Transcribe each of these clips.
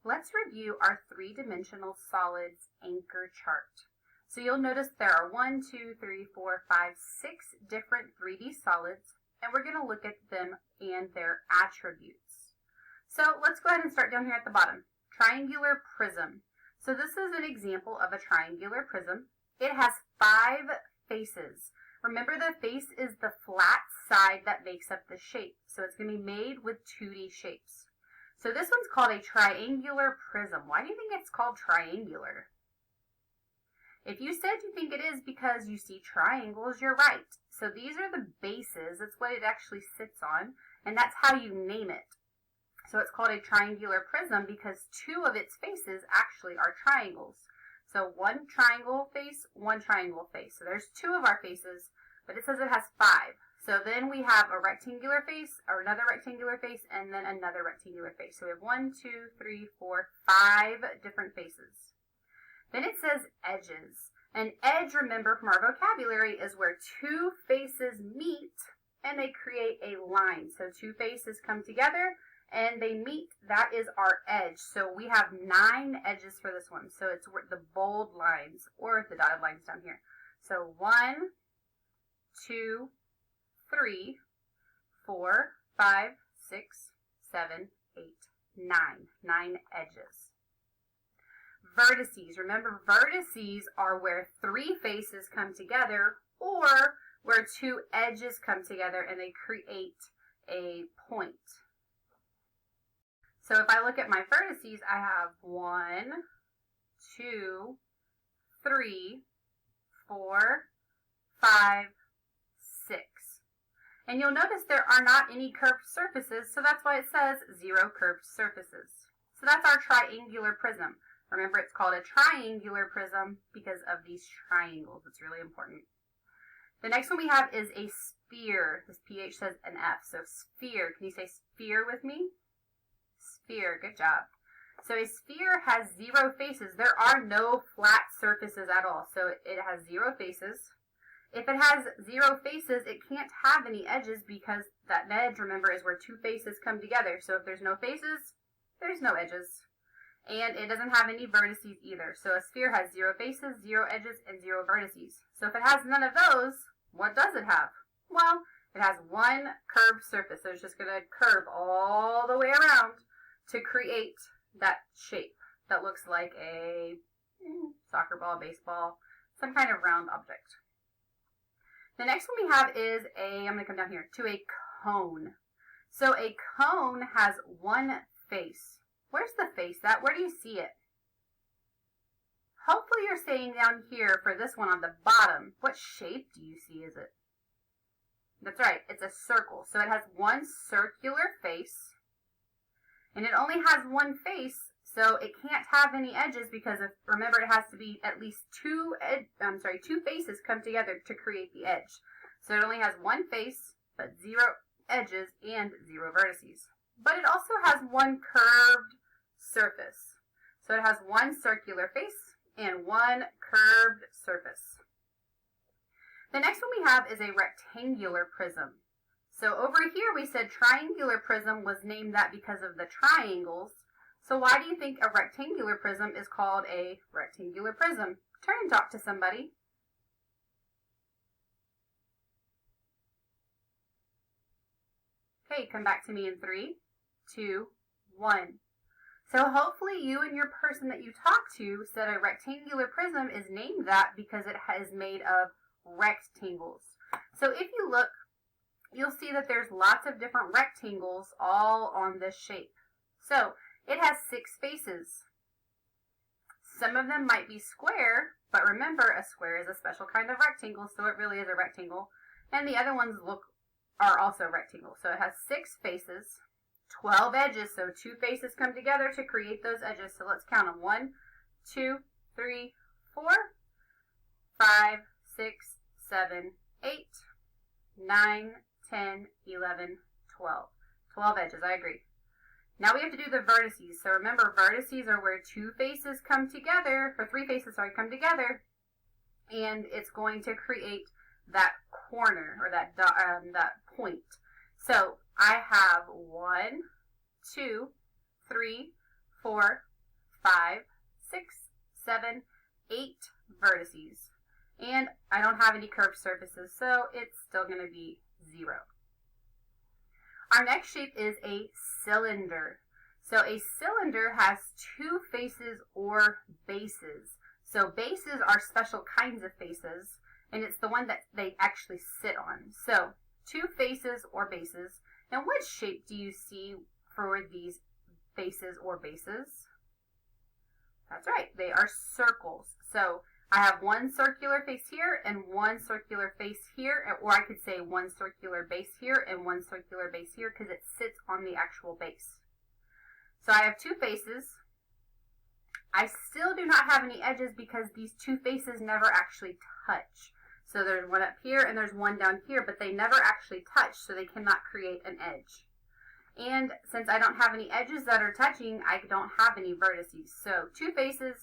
Let's review our three-dimensional solids anchor chart. So you'll notice there are 1, 2, 3, 4, 5, 6 different 3D solids, and we're going to look at them and their attributes. So let's go ahead and start down here at the bottom. Triangular prism. So this is an example of a triangular prism. It has 5 faces. Remember, the face is the flat side that makes up the shape. So it's going to be made with 2D shapes. So this one's called a triangular prism. Why do you think it's called triangular? If you said you think it is because you see triangles, you're right. So these are the bases. That's what it actually sits on, and that's how you name it. So it's called a triangular prism because 2 of its faces actually are triangles. So one triangle face, one triangle face. So there's 2 of our faces, but it says it has 5. So then we have a rectangular face, or another rectangular face, and then another rectangular face. So we have 1, 2, 3, 4, 5 different faces. Then it says edges. An edge, remember from our vocabulary, is where 2 faces meet and they create a line. So 2 faces come together and they meet. That is our edge. So we have 9 edges for this one. So it's the bold lines or the dotted lines down here. So 1, 2, 3, 4, 5, 6, 7, 8, 9. 9 edges. Vertices. Remember, vertices are where 3 faces come together or where 2 edges come together and they create a point. So if I look at my vertices, I have 1, 2, 3, 4, 5, 6. And you'll notice there are not any curved surfaces, so that's why it says 0 curved surfaces. So that's our triangular prism. Remember, it's called a triangular prism because of these triangles. It's really important. The next one we have is a sphere. This PH says an F, so sphere. Can you say sphere with me? Sphere, good job. So a sphere has 0 faces. There are no flat surfaces at all, so it has 0 faces. If it has 0 faces, it can't have any edges because that edge, remember, is where 2 faces come together. So if there's no faces, there's no edges. And it doesn't have any vertices either. So a sphere has 0 faces, 0 edges, and 0 vertices. So if it has none of those, what does it have? Well, it has 1 curved surface. So it's just going to curve all the way around to create that shape that looks like a soccer ball, baseball, some kind of round object. The next one we have is I'm going to come down here, to a cone. So a cone has 1 face. Where's the face at? Where do you see it? Hopefully you're saying down here for this one on the bottom, what shape do you see is it? That's right, it's a circle. So it has 1 circular face, and it only has 1 face, so it can't have any edges because remember, it has to be at least 2 faces come together to create the edge. So it only has 1 face, but 0 edges and 0 vertices. But it also has 1 curved surface. So it has 1 circular face and 1 curved surface. The next one we have is a rectangular prism. So over here we said triangular prism was named that because of the triangles. So why do you think a rectangular prism is called a rectangular prism? Turn and talk to somebody. Okay, come back to me in 3, 2, 1. So hopefully you and your person that you talked to said a rectangular prism is named that because it is made of rectangles. So if you look, you'll see that there's lots of different rectangles all on this shape. So it has 6 faces. Some of them might be square, but remember, a square is a special kind of rectangle, so it really is a rectangle. And the other ones are also rectangles. So it has 6 faces, 12 edges, so 2 faces come together to create those edges. So let's count them. 1, 2, 3, 4, 5, 6, 7, 8, 9, 10, 11, 12. 12 edges, I agree. Now we have to do the vertices. So remember, vertices are where 2 faces come together, or 3 faces, come together, and it's going to create that corner, or that point. So I have 1, 2, 3, 4, 5, 6, 7, 8 vertices. And I don't have any curved surfaces, so it's still going to be 0. Our next shape is a cylinder. So a cylinder has 2 faces or bases. So bases are special kinds of faces, and it's the one that they actually sit on. So 2 faces or bases. And what shape do you see for these faces or bases? That's right, they are circles. So I have one circular face here and one circular face here, or I could say one circular base here and one circular base here because it sits on the actual base. So I have 2 faces. I still do not have any edges because these 2 faces never actually touch. So there's one up here and there's one down here, but they never actually touch, so they cannot create an edge. And since I don't have any edges that are touching, I don't have any vertices. So 2 faces,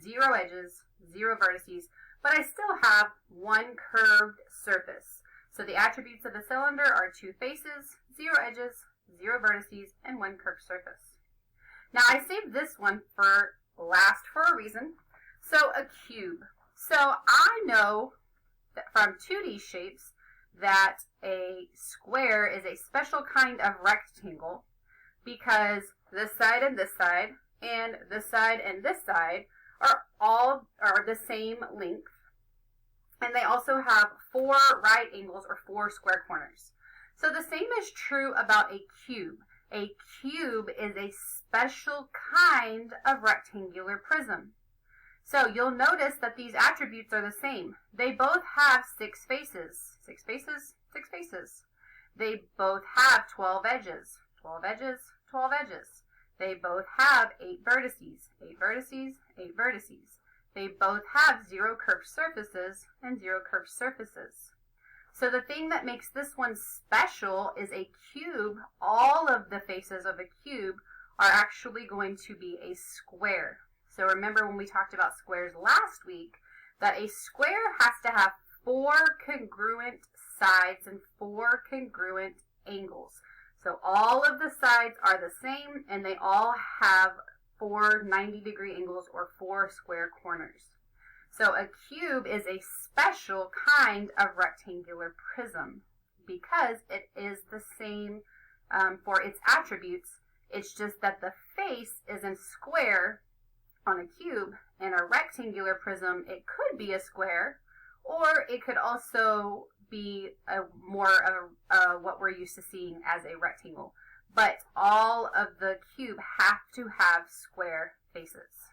0 edges, 0 vertices, but I still have one curved surface. So the attributes of the cylinder are 2 faces, 0 edges, 0 vertices, and one curved surface. Now I saved this one for last for a reason. So a cube. So I know that from 2D shapes that a square is a special kind of rectangle because this side and this side and this side and this side are the same length, and they also have 4 right angles or 4 square corners. So the same is true about a cube. A cube is a special kind of rectangular prism. So you'll notice that these attributes are the same. They both have 6 faces. 6 faces, 6 faces. They both have 12 edges. 12 edges, 12 edges. They both have 8 vertices. 8 vertices, 8 vertices. They both have 0 curved surfaces and 0 curved surfaces. So the thing that makes this one special is a cube. All of the faces of a cube are actually going to be a square. So remember when we talked about squares last week, that a square has to have 4 congruent sides and 4 congruent angles. So all of the sides are the same, and they all have 4 90-degree angles or 4 square corners. So a cube is a special kind of rectangular prism because it is the same for its attributes. It's just that the face is in square on a cube. In a rectangular prism, it could be a square, or it could also be more of what we're used to seeing as a rectangle. But all of the cube have to have square faces.